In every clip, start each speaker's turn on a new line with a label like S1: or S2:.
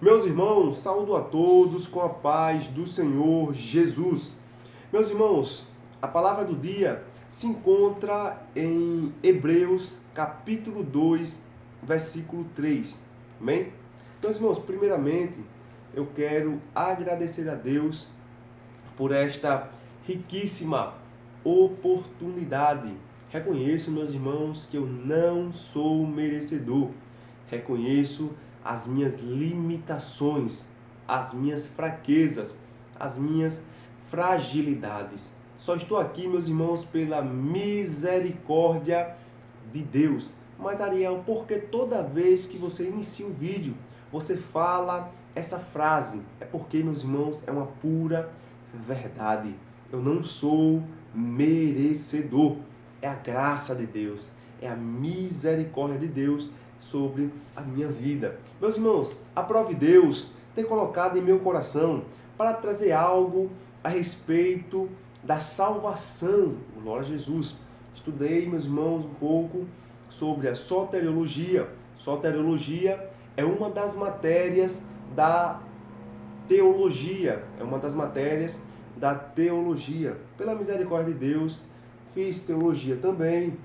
S1: Meus irmãos, saúdo a todos com a paz do Senhor Jesus. Meus irmãos, a palavra do dia se encontra em Hebreus, capítulo 2, versículo 3. Amém? Meus irmãos, primeiramente, eu quero agradecer a Deus por esta riquíssima oportunidade. Reconheço, meus irmãos, que eu não sou merecedor. Reconheço as minhas limitações, as minhas fraquezas, as minhas fragilidades. Só estou aqui, meus irmãos, pela misericórdia de Deus. Mas, Ariel, por que toda vez que você inicia um vídeo, você fala essa frase? É porque, meus irmãos, é uma pura verdade. Eu não sou merecedor. É a graça de Deus, é a misericórdia de Deus sobre a minha vida. Meus irmãos, aprove Deus ter colocado em meu coração para trazer algo a respeito da salvação. Glória a Jesus. Estudei, meus irmãos, um pouco sobre a soteriologia. Soteriologia é uma das matérias da teologia. É uma das matérias da teologia. Pela misericórdia de Deus, fiz teologia também.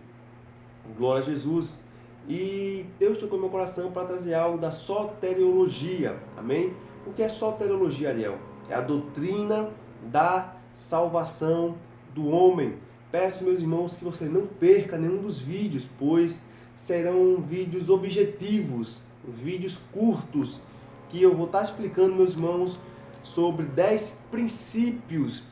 S1: Glória a Jesus. E Deus tocou meu coração para trazer algo da soteriologia. Amém? O que é soteriologia, Ariel? É a doutrina da salvação do homem. Peço, meus irmãos, que você não perca nenhum dos vídeos, pois serão vídeos objetivos, vídeos curtos, que eu vou estar explicando, meus irmãos, sobre 10 princípios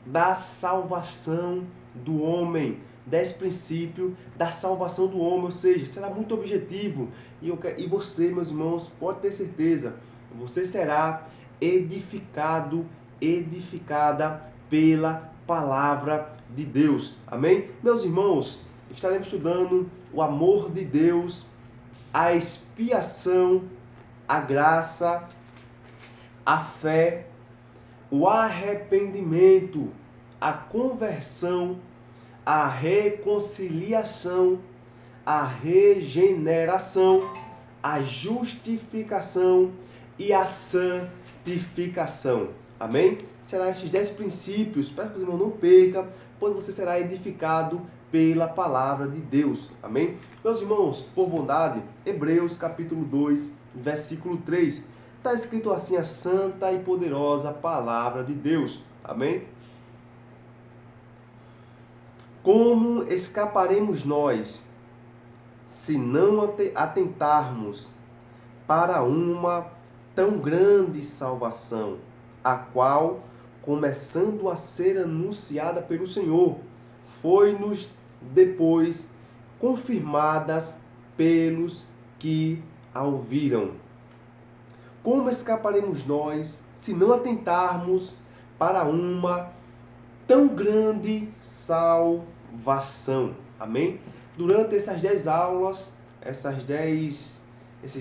S1: da salvação do homem. 10 princípios da salvação do homem, ou seja, será muito objetivo. E você, meus irmãos, pode ter certeza, você será edificado, edificada pela palavra de Deus. Amém? Meus irmãos, estaremos estudando o amor de Deus, a expiação, a graça, a fé, o arrependimento, a conversão, a reconciliação, a regeneração, a justificação e a santificação. Amém? Serão estes 10 princípios, para que os irmãos não percam, pois você será edificado pela palavra de Deus. Amém? Meus irmãos, por bondade, Hebreus capítulo 2, versículo 3. Está escrito assim: a santa e poderosa palavra de Deus. Amém? Como escaparemos nós se não atentarmos para uma tão grande salvação, a qual, começando a ser anunciada pelo Senhor, foi-nos depois confirmadas pelos que a ouviram? Como escaparemos nós se não atentarmos para uma tão grande salvação? Amém? Durante essas 10 aulas, esses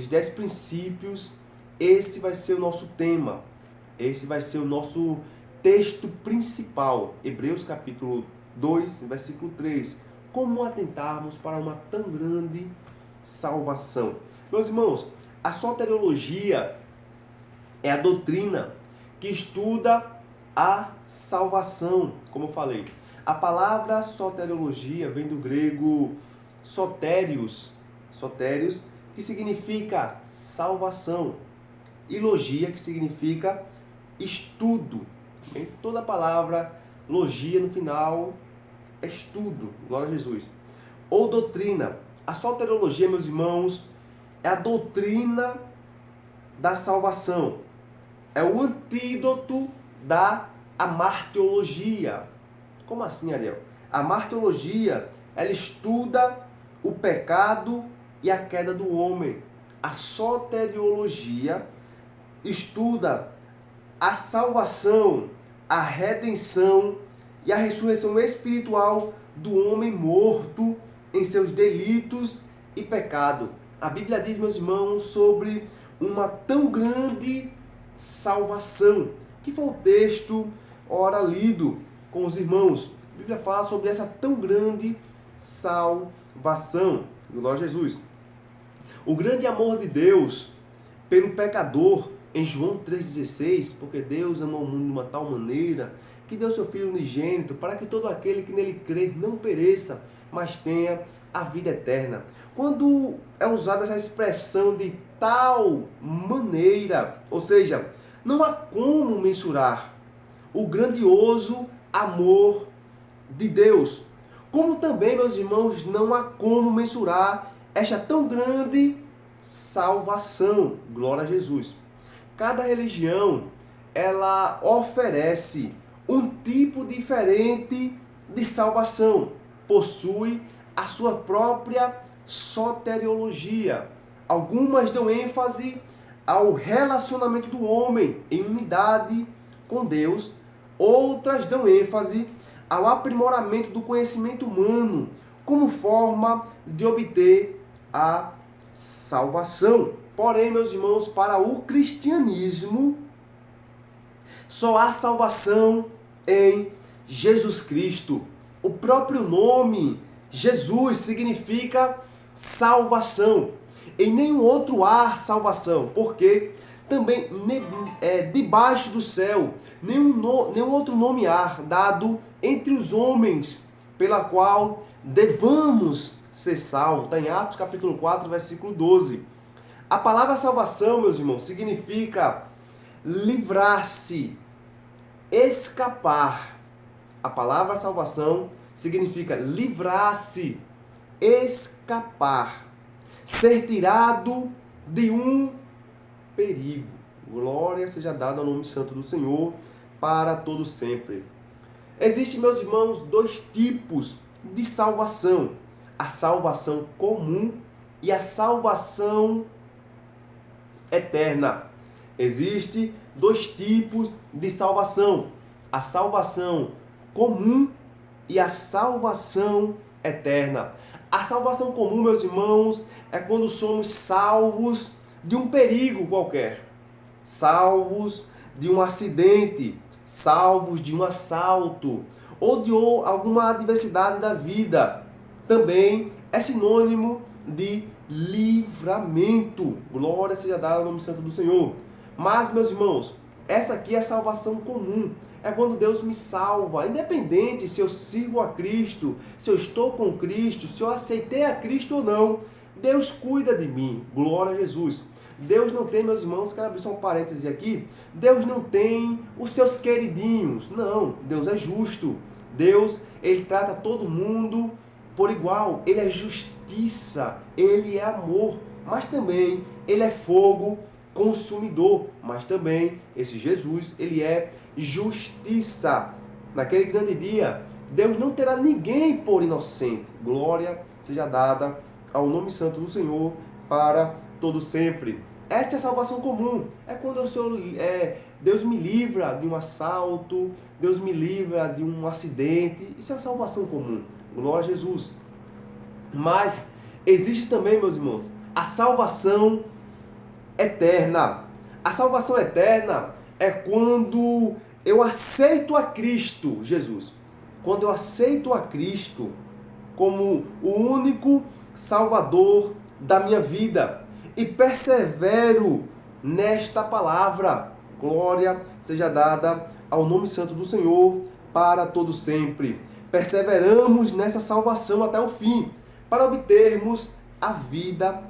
S1: 10 princípios, esse vai ser o nosso tema. Esse vai ser o nosso texto principal. Hebreus capítulo 2, versículo 3. Como atentarmos para uma tão grande salvação? Meus irmãos, a soteriologia é a doutrina que estuda a salvação, como eu falei. A palavra soteriologia vem do grego sotérios, que significa salvação, e logia, que significa estudo. Toda palavra logia no final é estudo, glória a Jesus. Ou doutrina. A soteriologia, meus irmãos, é a doutrina da salvação. É o antídoto da amartiologia. Como assim, Ariel? A amartiologia, ela estuda o pecado e a queda do homem. A soteriologia estuda a salvação, a redenção e a ressurreição espiritual do homem morto em seus delitos e pecado. A Bíblia diz, meus irmãos, sobre uma tão grande salvação, que foi o texto ora lido com os irmãos. A Bíblia fala sobre essa tão grande salvação. Glória a Jesus. O grande amor de Deus pelo pecador em João 3,16, porque Deus amou o mundo de uma tal maneira que deu seu Filho unigênito para que todo aquele que nele crer não pereça, mas tenha a vida eterna. Quando é usada essa expressão de tal maneira, ou seja, não há como mensurar o grandioso amor de Deus. Como também, meus irmãos, não há como mensurar esta tão grande salvação. Glória a Jesus. Cada religião, ela oferece um tipo diferente de salvação. Possui a sua própria soteriologia. Algumas dão ênfase ao relacionamento do homem em unidade com Deus. Outras dão ênfase ao aprimoramento do conhecimento humano como forma de obter a salvação. Porém, meus irmãos, para o cristianismo, só há salvação em Jesus Cristo. O próprio nome Jesus significa salvação. Em nenhum outro há salvação, porque também debaixo do céu nenhum outro nome há dado entre os homens pela qual devamos ser salvos. Está em Atos capítulo 4, versículo 12. A palavra salvação, meus irmãos, significa livrar-se, escapar. A palavra salvação significa livrar-se, escapar, ser tirado de um perigo. Glória seja dada ao nome santo do Senhor para todo sempre. Existem, meus irmãos, dois tipos de salvação: a salvação comum e a salvação eterna. Existem dois tipos de salvação: a salvação comum e a salvação eterna. A salvação comum, meus irmãos, é quando somos salvos de um perigo qualquer, salvos de um acidente, salvos de um assalto ou de alguma adversidade da vida. Também é sinônimo de livramento. Glória seja dada ao nome santo do Senhor. Mas, meus irmãos, essa aqui é a salvação comum. É quando Deus me salva, independente se eu sirvo a Cristo, se eu estou com Cristo, se eu aceitei a Cristo ou não. Deus cuida de mim. Glória a Jesus. Deus não tem, meus irmãos, quero abrir só um parêntese aqui, Deus não tem os seus queridinhos. Não, Deus é justo. Deus, Ele trata todo mundo por igual. Ele é justiça, Ele é amor, mas também Ele é fogo consumidor. Mas também esse Jesus, Ele é justiça. Naquele grande dia, Deus não terá ninguém por inocente. Glória seja dada ao nome santo do Senhor para todo sempre. Esta é a salvação comum. É quando Deus me livra de um assalto, Deus me livra de um acidente. Isso é a salvação comum. Glória a Jesus. Mas existe também, meus irmãos, a salvação eterna. A salvação eterna é quando eu aceito a Cristo Jesus. Quando eu aceito a Cristo como o único Salvador da minha vida e persevero nesta palavra. Glória seja dada ao nome santo do Senhor para todo sempre. Perseveramos nessa salvação até o fim, para obtermos a vida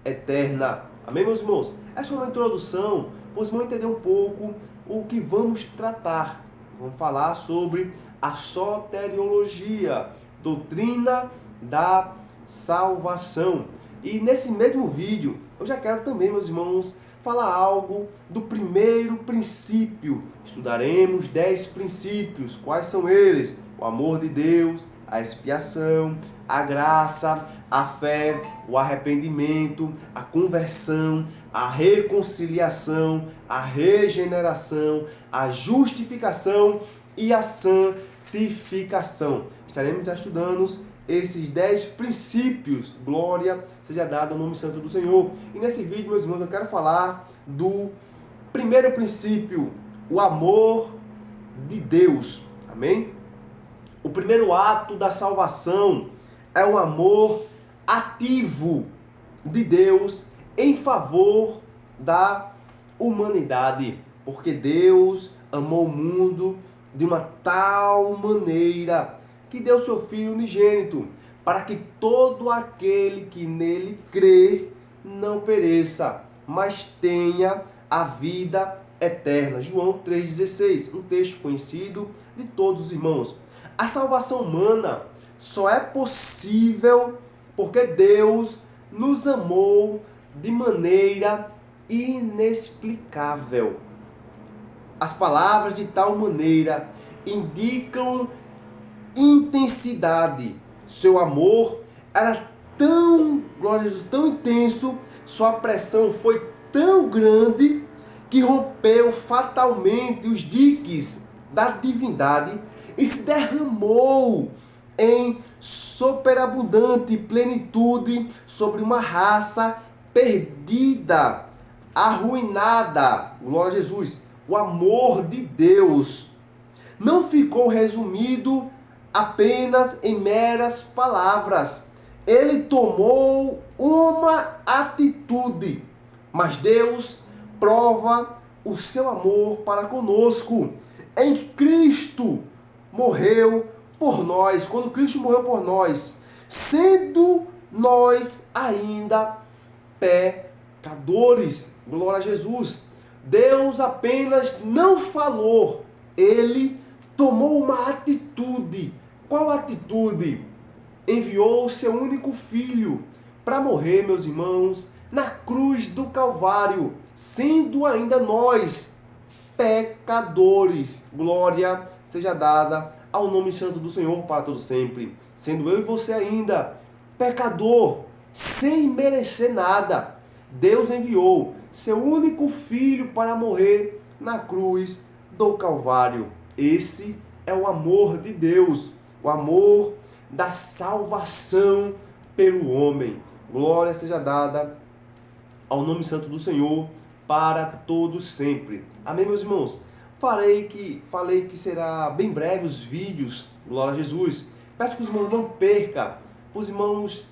S1: eterna. Amém, meus irmãos? Essa é uma introdução, pois vamos entender um pouco o que vamos tratar. Vamos falar sobre a soteriologia, doutrina da salvação. E nesse mesmo vídeo, eu já quero também, meus irmãos, falar algo do primeiro princípio. Estudaremos 10 princípios. Quais são eles? O amor de Deus, a expiação, a graça, a fé, o arrependimento, a conversão, a reconciliação, a regeneração, a justificação e a santificação. Estaremos estudando esses 10 princípios. Glória seja dada ao nome santo do Senhor. E nesse vídeo, meus irmãos, eu quero falar do primeiro princípio, o amor de Deus. Amém? O primeiro ato da salvação é o amor ativo de Deus em favor da humanidade, porque Deus amou o mundo de uma tal maneira que deu seu Filho unigênito, para que todo aquele que nele crê não pereça, mas tenha a vida eterna. João 3,16, um texto conhecido de todos os irmãos. A salvação humana só é possível porque Deus nos amou de maneira inexplicável. As palavras de tal maneira indicam intensidade. Seu amor era tão, glória a Jesus, tão intenso, sua pressão foi tão grande que rompeu fatalmente os diques da divindade e se derramou em superabundante plenitude sobre uma raça perdida, arruinada. Glória a Jesus. O amor de Deus não ficou resumido apenas em meras palavras. Ele tomou uma atitude, mas Deus prova o seu amor para conosco. Em Cristo morreu por nós. Quando Cristo morreu por nós, sendo nós ainda pecadores. Glória a Jesus. Deus apenas não falou, Ele tomou uma atitude. Qual atitude? Enviou o seu único filho para morrer, meus irmãos, na cruz do Calvário, sendo ainda nós pecadores. Glória seja dada ao nome santo do Senhor para todo sempre. Sendo eu e você ainda pecador, sem merecer nada, Deus enviou seu único filho para morrer na cruz do Calvário. Esse é o amor de Deus, o amor da salvação pelo homem. Glória seja dada ao nome santo do Senhor para todos sempre. Amém, meus irmãos? Falei que será bem breve os vídeos. Glória a Jesus. Peço que os irmãos não percam, os irmãos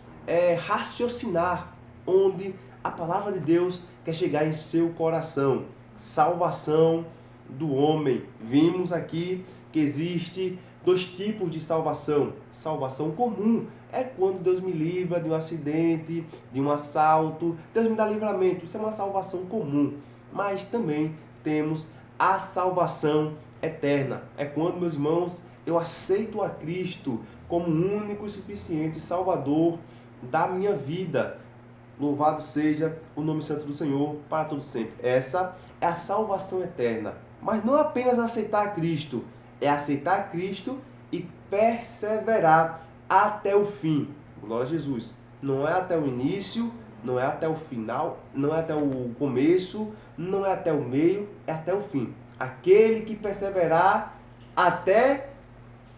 S1: raciocinar onde a palavra de Deus quer chegar em seu coração. Salvação do homem. Vimos aqui que existe dois tipos de salvação. Salvação comum é quando Deus me livra de um acidente, de um assalto, Deus me dá livramento. Isso é uma salvação comum. Mas também temos a salvação eterna. É quando, meus irmãos, eu aceito a Cristo como o único e suficiente Salvador da minha vida. Louvado seja o nome santo do Senhor para todo sempre. Essa é a salvação eterna. Mas não apenas aceitar a Cristo, é aceitar Cristo e perseverar até o fim. Glória a Jesus. Não é até o início, não é até o final, não é até o começo, não é até o meio, é até o fim. Aquele que perseverar até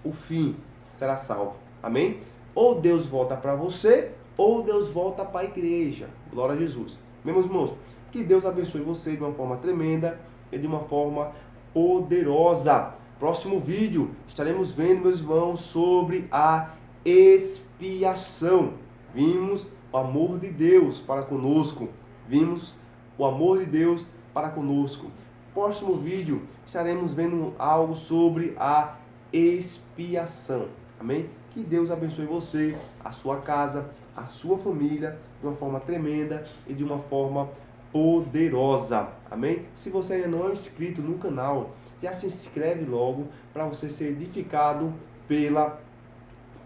S1: o fim será salvo. Amém? Ou Deus volta para você, ou Deus volta para a igreja. Glória a Jesus. Meus irmãos, que Deus abençoe você de uma forma tremenda e de uma forma poderosa. Próximo vídeo, estaremos vendo, meus irmãos, sobre a expiação. Vimos o amor de Deus para conosco. Vimos o amor de Deus para conosco. Próximo vídeo, estaremos vendo algo sobre a expiação. Amém? Que Deus abençoe você, a sua casa, a sua família, de uma forma tremenda e de uma forma poderosa. Amém? Se você ainda não é inscrito no canal, já se inscreve logo para você ser edificado pela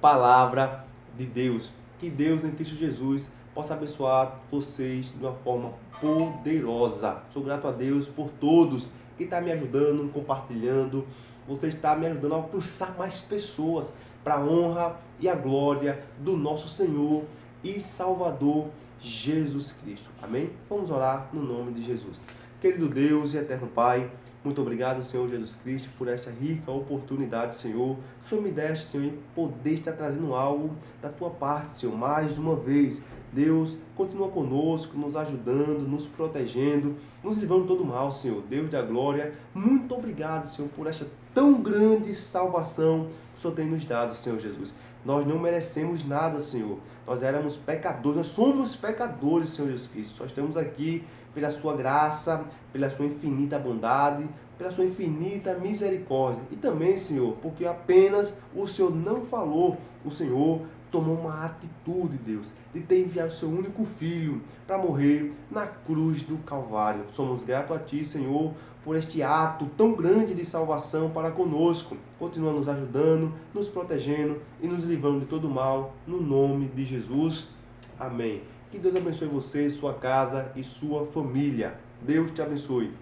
S1: palavra de Deus. Que Deus em Cristo Jesus possa abençoar vocês de uma forma poderosa. Sou grato a Deus por todos que estão me ajudando, compartilhando. Você está me ajudando a alcançar mais pessoas para a honra e a glória do nosso Senhor e Salvador Jesus Cristo. Amém? Vamos orar no nome de Jesus. Querido Deus e eterno Pai, muito obrigado, Senhor Jesus Cristo, por esta rica oportunidade, Senhor. O Senhor me deste, Senhor, em poder estar trazendo algo da Tua parte, Senhor, mais uma vez. Deus, continua conosco, nos ajudando, nos protegendo, nos livrando de todo mal, Senhor. Deus da glória, muito obrigado, Senhor, por esta tão grande salvação o Senhor tem nos dado, Senhor Jesus. Nós não merecemos nada, Senhor. Nós éramos pecadores, nós somos pecadores, Senhor Jesus Cristo. Só estamos aqui pela sua graça, pela sua infinita bondade, pela sua infinita misericórdia. E também, Senhor, porque apenas o Senhor não falou, o Senhor tomou uma atitude, Deus, de ter enviado o seu único filho para morrer na cruz do Calvário. Somos gratos a Ti, Senhor, por este ato tão grande de salvação para conosco. Continua nos ajudando, nos protegendo e nos livrando de todo mal, no nome de Jesus. Amém. Que Deus abençoe você, sua casa e sua família. Deus te abençoe.